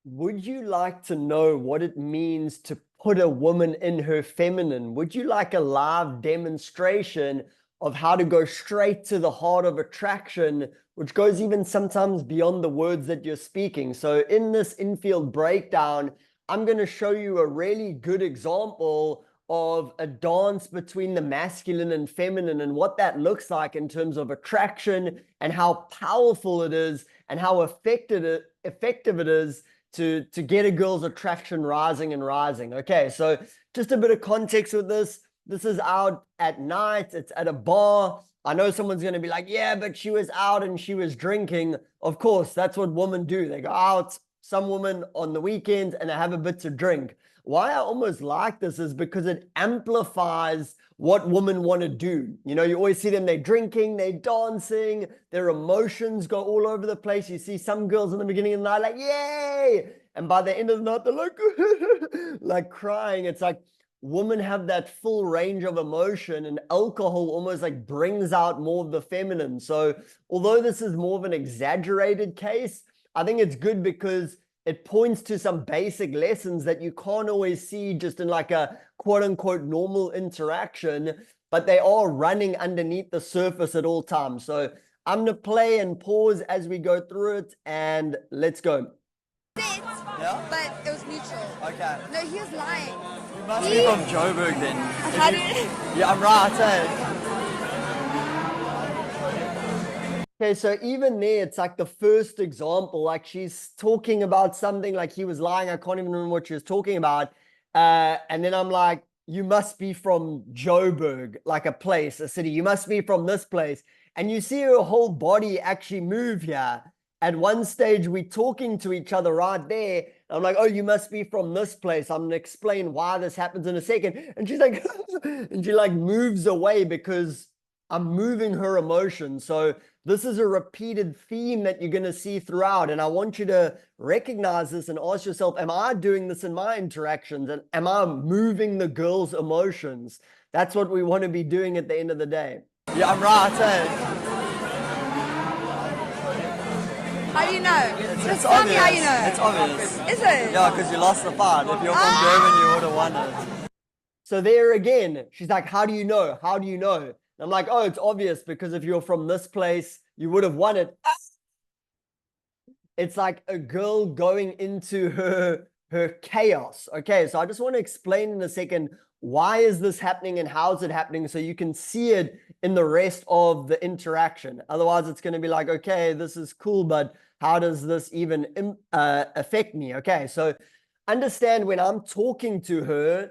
Would you like to know what it means to put a woman in her feminine? Would you like a live demonstration of how to go straight to the heart of attraction, which goes even sometimes beyond the words that you're speaking? So in this infield breakdown, I'm going to show you a really good example of a dance between the masculine and feminine and what that looks like in terms of attraction and how powerful it is and how effective it is to get a girl's attraction rising and rising. Okay, so just a bit of context with this. This is out at night. It's at a bar. I know someone's going to be like, yeah, but she was out and she was drinking. Of course, that's what women do. They go out, some women on the weekend, and they have a bit to drink. Why I almost like this is because it amplifies what women want to do. You know, you always see them, they're drinking, they're dancing, their emotions go all over the place. You see some girls in the beginning of the night like, yay! And by the end of the night, they're like, like crying. It's like women have that full range of emotion, and alcohol almost like brings out more of the feminine. So although this is more of an exaggerated case, I think it's good because it points to some basic lessons that you can't always see just in like a quote unquote normal interaction, but they are running underneath the surface at all times. So I'm going to play and pause as we go through it, and let's go. Yeah? But it was neutral. Okay. No, he was lying. You must be from Joburg then. How did Yeah, I'm right, eh? Okay, so even there, it's like the first example, like she's talking about something like he was lying. I can't even remember what she was talking about. And then I'm like, you must be from Joburg, like a place, a city. You must be from this place. And you see her whole body actually move here. At one stage, we're talking to each other right there. I'm like, oh, you must be from this place. I'm going to explain why this happens in a second. And she's like, and she like moves away because I'm moving her emotions. So this is a repeated theme that you're going to see throughout. And I want you to recognize this and ask yourself, am I doing this in my interactions? And am I moving the girl's emotions? That's what we want to be doing at the end of the day. Yeah, I'm right, eh? How do you know? It's Tell me obvious. how you know. It's obvious. Is it? Yeah, because you lost the fight. If you're from German, you would have won it. So there again, she's like, how do you know? How do you know? And I'm like, oh, it's obvious because if you're from this place, you would have won it. It's like a girl going into her chaos. Okay, so I just want to explain in a second, why is this happening and how is it happening, so you can see it in the rest of the interaction. Otherwise, it's going to be like, okay, this is cool, but how does this even affect me? Okay, so understand when I'm talking to her,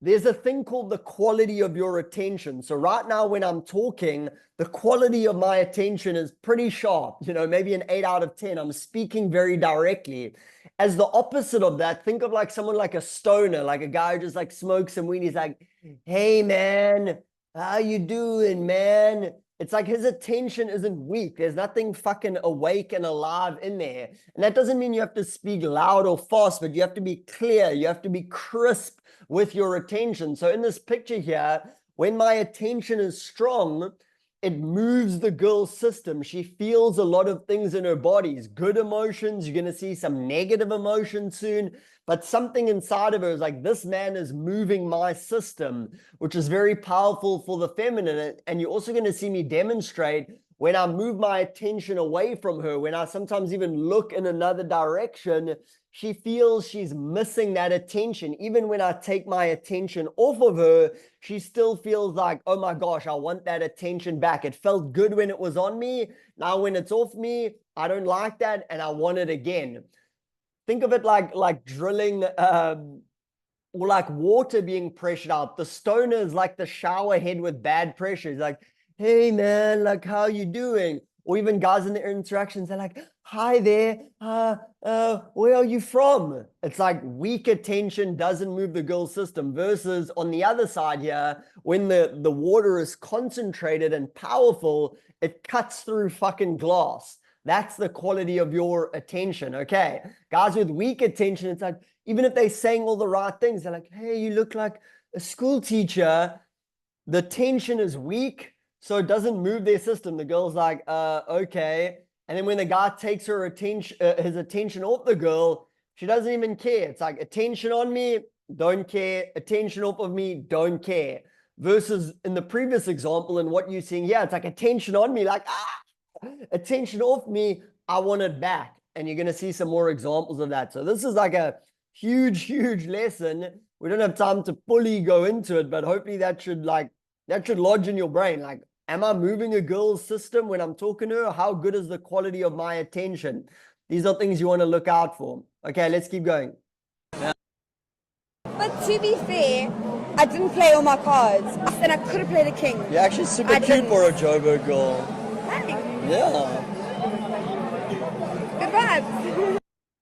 there's a thing called the quality of your attention. So right now, when I'm talking, the quality of my attention is pretty sharp, you know, maybe an 8 out of 10. I'm speaking very directly. As the opposite of that, think of like someone like a stoner, like a guy who just like smokes some weed. He's like, hey, man, how you doing, man? It's like his attention isn't weak. There's nothing fucking awake and alive in there. And that doesn't mean you have to speak loud or fast, but you have to be clear. You have to be crisp with your attention. So in this picture here, when my attention is strong, it moves the girl's system. She feels a lot of things in her bodies, good emotions. You're going to see some negative emotions soon, but something inside of her is like, this man is moving my system, which is very powerful for the feminine. And you're also going to see me demonstrate when I move my attention away from her, when I sometimes even look in another direction, she feels she's missing that attention. Even when I take my attention off of her, she still feels like, oh my gosh, I want that attention back. It felt good when it was on me. Now when it's off me, I don't like that and I want it again. Think of it like drilling or like water being pressured out. The stoner is like the shower head with bad pressure. He's like, hey man, like how you doing? Or even guys in their interactions, they're like, hi there, where are you from? It's like weak attention doesn't move the girl system, versus on the other side here, when the water is concentrated and powerful, it cuts through fucking glass. That's the quality of your attention, okay? Guys with weak attention, it's like, even if they're saying all the right things, they're like, hey, you look like a school teacher. The tension is weak, so it doesn't move their system. The girl's like, okay. And then when the guy takes her attention, his attention off the girl, she doesn't even care. It's like attention on me, don't care. Attention off of me, don't care. Versus in the previous example and what you're seeing here, it's like attention on me, like, attention off me, I want it back. And you're going to see some more examples of that. So this is like a huge, huge lesson. We don't have time to fully go into it, but hopefully that should lodge in your brain. Like, am I moving a girl's system when I'm talking to her? How good is the quality of my attention? These are things you want to look out for. Okay, let's keep going. But to be fair, I didn't play all my cards. And I could have played a king. You're actually super cute for a Joburg girl. Thanks. Yeah. Good vibes.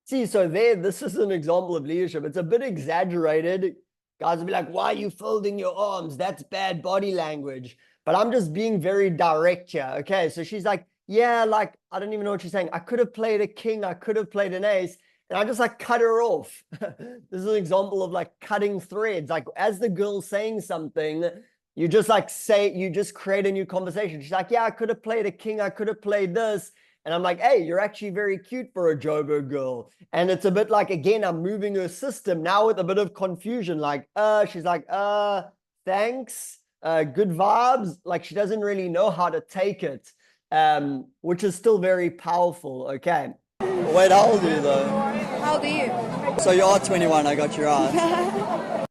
See, so this is an example of leadership. It's a bit exaggerated. Guys will be like, why are you folding your arms? That's bad body language. But I'm just being very direct here. Okay, so she's like, yeah, like, I don't even know what she's saying. I could have played a king. I could have played an ace. And I just like cut her off. This is an example of like cutting threads. Like as the girl's saying something, you just like you just create a new conversation. She's like, yeah, I could have played a king. I could have played this. And I'm like, hey, you're actually very cute for a Joburg girl. And it's a bit like, again, I'm moving her system now with a bit of confusion. Like, she's like, thanks, good vibes. Like she doesn't really know how to take it, which is still very powerful. Okay. Wait, how old are you though? How old are you? So you are 21, I got your right.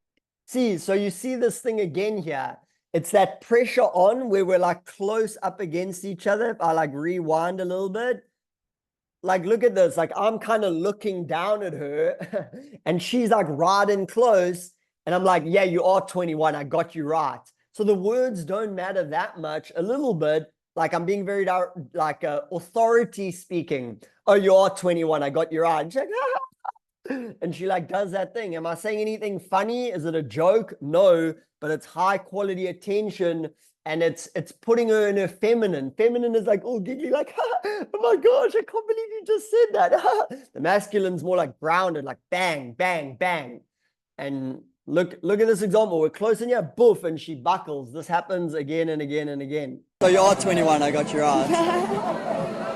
See, so you see this thing again here. It's that pressure on where we're like close up against each other. If I like rewind a little bit, like look at this, like I'm kind of looking down at her and she's like right in close. And I'm like, yeah, you are 21. I got you right. So the words don't matter that much, a little bit. Like I'm being very like authority speaking. Oh, you are 21. I got you right. And she's like, and she like does that thing. Am I saying anything funny? Is it a joke? No, but it's high quality attention and it's putting her in her feminine. Feminine is like all giggly, like, oh my gosh, I can't believe you just said that. The masculine's more like grounded, like bang, bang, bang. And look at this example. We're close in here, boof, and she buckles. This happens again and again and again. So you are 21, I got your right.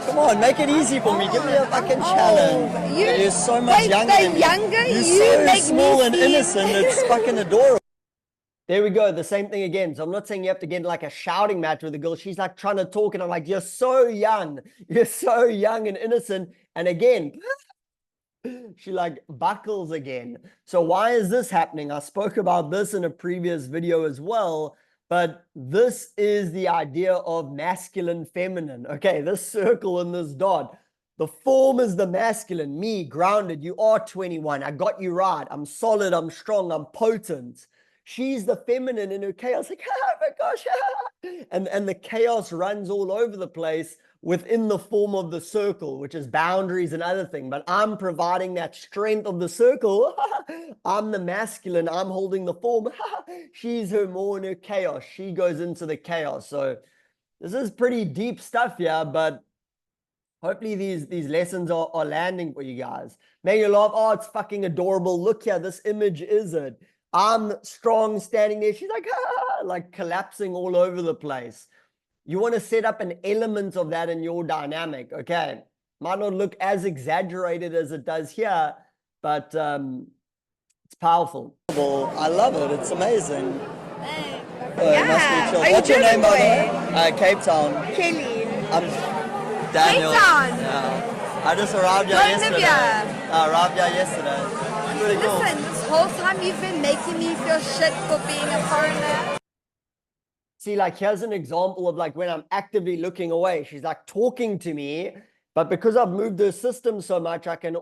Come on, make it easy for me. Give me a fucking challenge. You're so much younger than me. You're so small and innocent. It's fucking adorable. There we go. The same thing again. So I'm not saying you have to get in like a shouting match with a girl. She's like trying to talk and I'm like, you're so young. You're so young and innocent. And again, she like buckles again. So why is this happening? I spoke about this in a previous video as well. But this is the idea of masculine, feminine. Okay, this circle and this dot. The form is the masculine, me, grounded. You are 21. I got you right. I'm solid. I'm strong. I'm potent. She's the feminine in her chaos. Like, oh my gosh. And the chaos runs all over the place within the form of the circle, which is boundaries and other things. But I'm providing that strength of the circle. I'm the masculine. I'm holding the form. She's her more in her chaos. She goes into the chaos. So this is pretty deep stuff here, but hopefully these lessons are landing for you guys. Make you laugh. Oh, it's fucking adorable. Look here. This image is it. I'm strong standing there. She's like collapsing all over the place. You want to set up an element of that in your dynamic, okay? Might not look as exaggerated as it does here, but it's powerful. I love it. It's amazing. Yeah. What's your name, by the way? Cape Town. Kelly. I'm Daniel. Cape Town. Yeah. I just arrived here yesterday. I arrived here yesterday. Pretty cool. Listen, this whole time you've been making me feel shit for being a foreigner. See, like, here's an example of like when I'm actively looking away. She's like talking to me, but because I've moved her system so much, I can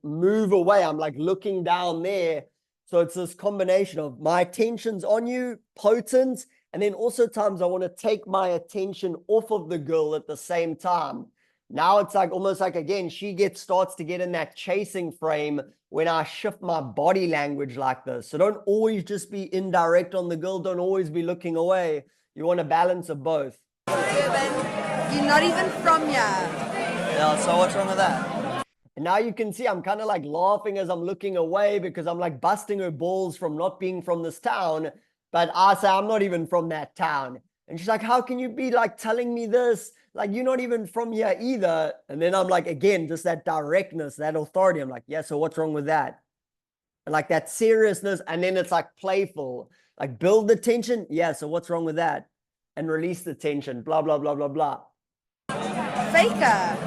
move away. I'm like looking down there. So it's this combination of my attention's on you, potent, and then also times I want to take my attention off of the girl at the same time. Now it's like almost like, again, she starts to get in that chasing frame when I shift my body language like this. So don't always just be indirect on the girl. Don't always be looking away. You want a balance of both. You're not even from here. Yeah, so what's wrong with that? And now you can see I'm kind of like laughing as I'm looking away because I'm like busting her balls from not being from this town. But I say I'm not even from that town. And she's like, how can you be like telling me this? Like, you're not even from here either. And then I'm like, again, just that directness, that authority. I'm like, yeah, so what's wrong with that? And like that seriousness. And then it's like playful, like build the tension. Yeah, so what's wrong with that? And release the tension, blah, blah, blah, blah, blah. Faker.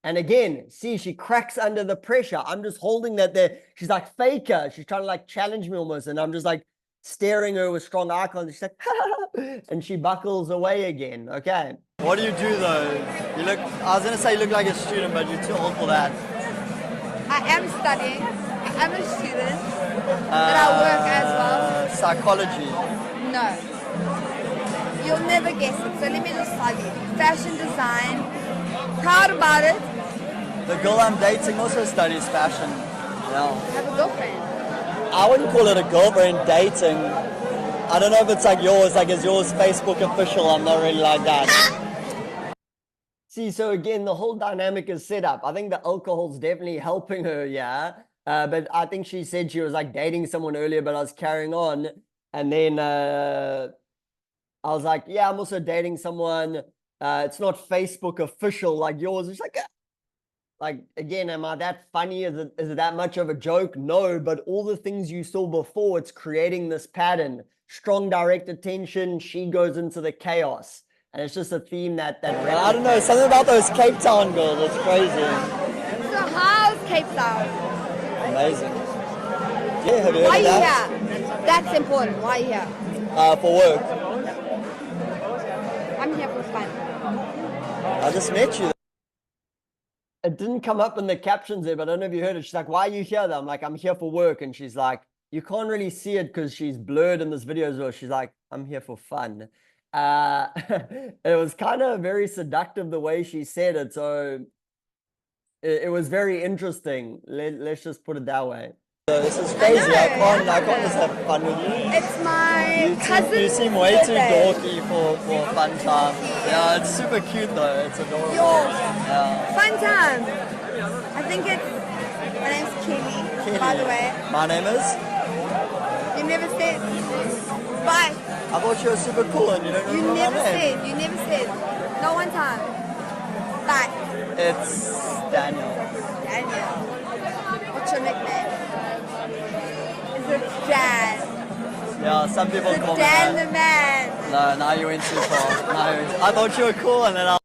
And again, see, she cracks under the pressure. I'm just holding that there. She's like, faker. She's trying to like challenge me almost. And I'm just like staring her with strong eye contact. She's like, and she buckles away again. Okay. What do you do though? You look, I was going to say you look like a student, but you're too old for that. I am studying. I'm a student. But I work as well. Psychology. No. You'll never guess it. So let me just tell you. Fashion design. Proud about it. The girl I'm dating also studies fashion. Yeah. I have a girlfriend. I wouldn't call it a girlfriend, dating. I don't know if it's like yours, like is yours Facebook official? I'm not really like that. See, so again, the whole dynamic is set up. I think the alcohol's definitely helping her, yeah. But I think she said she was like dating someone earlier, but I was carrying on. And then I was like, yeah, I'm also dating someone. It's not Facebook official like yours. It's like, again, am I that funny? Is it that much of a joke? No, but all the things you saw before, it's creating this pattern. Strong direct attention. She goes into the chaos. And it's just a theme that I don't know, something about those Cape Town girls, it's crazy. So how's Cape Town? Amazing. Yeah, have you heard Why of are you that? here? That's important. Why are you here? For work. I'm here for fun. I just met you. it didn't come up in the captions there, but I don't know if you heard it. She's like, why are you here? I'm like, I'm here for work. And she's like, you can't really see it because she's blurred in this video as well. She's like, I'm here for fun. It was kind of very seductive the way she said it. So it was very interesting. Let's just put it that way. This is crazy. I can't just have fun with you. It's my cousin. You seem way too dorky for a fun time. Yeah, it's super cute though. It's adorable. Yeah. Fun time. I think it's. My name's Kelly. By the way. My name is. You never said. Bye. I thought you were super cool and you don't You know never my name. said. You never said. No one time. Bye. It's Daniel. Daniel. What's your nickname? Is it Dan? Yeah, some people call me Dan that. the man. No, now you went too far. I thought you were cool and then I.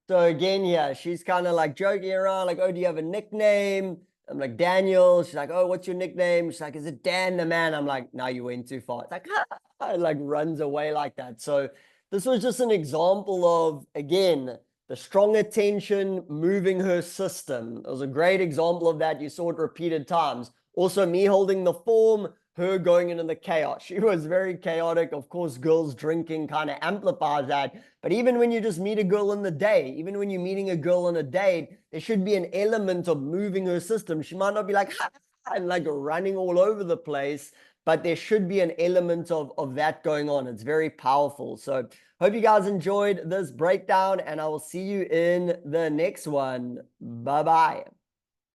So again, yeah, she's kind of like joking around, like, oh, do you have a nickname? I'm like, Daniel. She's like, oh, what's your nickname? She's like, is it Dan the man? I'm like, no, you went too far. It's like, it like runs away like that. So this was just an example of, again, the strong attention moving her system. It was a great example of that. You saw it repeated times. Also, me holding the form, her going into the chaos. She was very chaotic. Of course, girls drinking kind of amplifies that. But even when you just meet a girl in the day, even when you're meeting a girl on a date, there should be an element of moving her system. She might not be like, and like running all over the place, but there should be an element of that going on. It's very powerful. So hope you guys enjoyed this breakdown, and I will see you in the next one. Bye-bye.